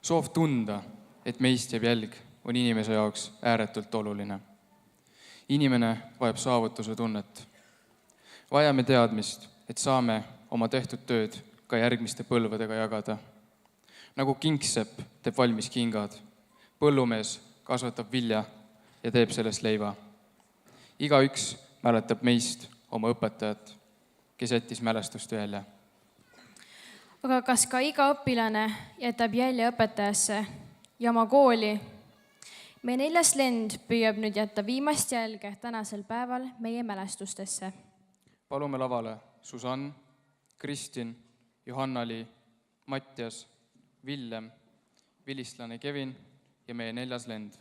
Soov tunda, et meist jääb jälg, on inimese jaoks ääretult oluline. Inimene vajab saavutuse tunnet. Vajame teadmist, et saame oma tehtud tööd ka järgmiste põlvedega jagada. Nagu kingsepp teeb valmis kingad, põllumees kasvatab vilja ja teeb sellest leiva. Igaüks mäletab meist oma õpetajat, kes jättis mälestuste jälje. Aga kas ka iga õpilane jätab jälje õpetajasse ja oma kooli? Meie 4. lend püüab nüüd jätta viimast jälge tänasel päeval meie mälestustesse. Palume lavale Susann, Kristin, Johanna-Li, Mattias, Villem, vilistlane Kevin ja meie 4. lend.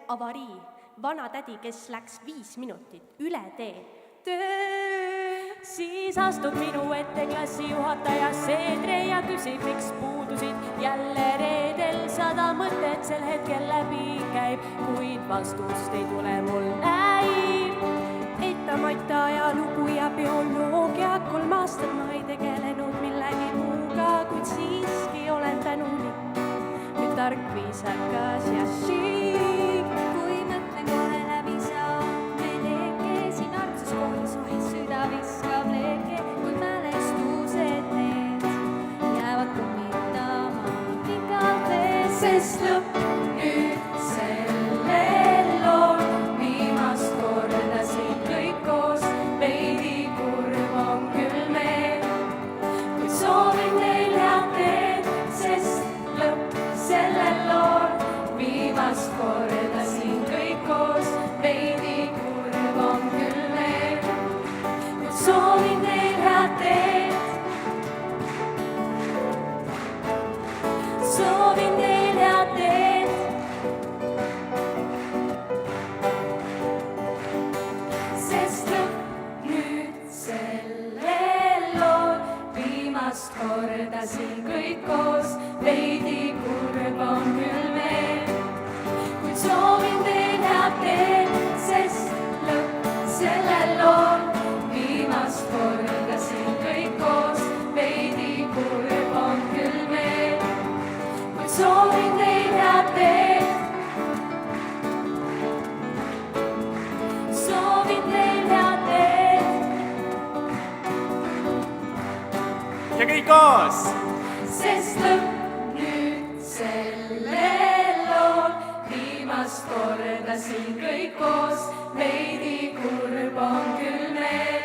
Avarii, vanatädi, kes läks 5 minutit üle tee. Siis astub minu ette klassijuhataja Seedre ja küsib, miks puudusid jälle reedel 100 mõtet sel hetkel läbi käib, kuid vastust ei tule mul näib. Etamata ja lugu ja bioloogia 3 aastat ma ei tegelenud millegi muuga, kuid siiski olen tänulik. Nüüd tark, viisakas ja šiik. Kui mõtlen kohe läbi saab leeke, siin Artsuskoolis ohi süda viskab leeke, kui mälestused need jäävad kummitama pikalt veel, sest lõpp nüüd sellel lool viimast korda siin kõik koos, veidi kurb on küll meel, kuid soovin teil head teed, sest lõpp sellel lool viimast korda siin kõik koos, veidi kurb on küll meel, kuid soovin teil head teed, soovin teil head teed. Sest lõpp nüüd sellel lool viimast korda siin kõik koos, veidi kurb on küll meel, kuid soovin teil head teed, sest lõpp sellel lool viimast korda siin kõik koos, veidi kurb on küll meel, kuid soovin teil head teed, soovin teil head teed. Ja kõik koos! Sest lõpp nüüd sellel lool viimast korda siin kõik koos, veidi kurb on küll meel,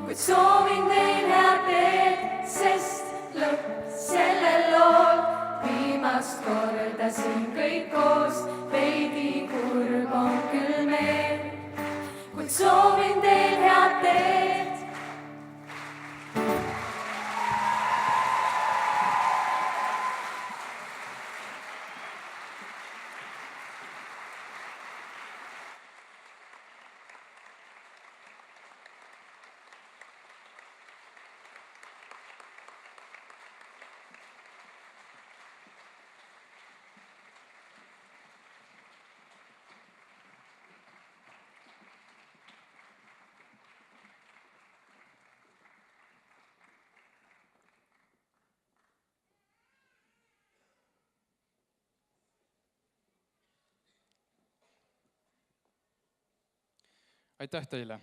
kuid soovin teil head teed, sest lõpp sellel lool viimast korda siin kõik koos, veidi kurb on küll meel, kuid soovin teil head teed. aitäh teile!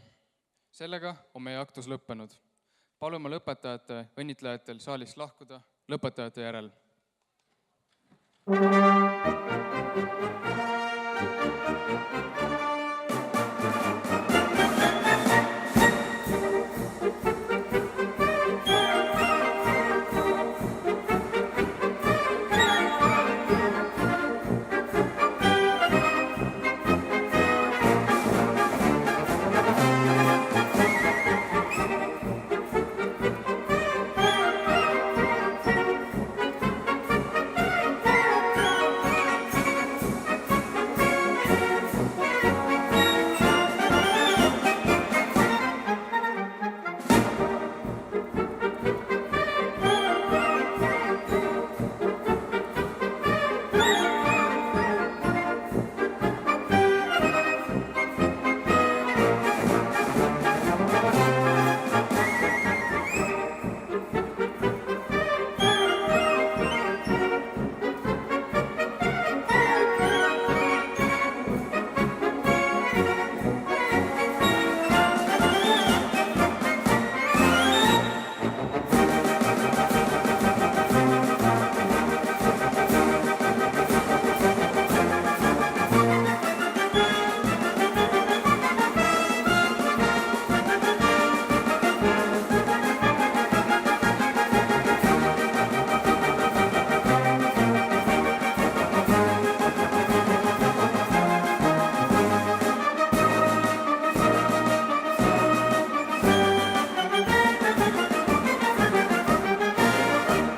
Sellega on meie aktus lõppenud. Palume lõpetajate õnnitlejatel saalist lahkuda lõpetajate järel.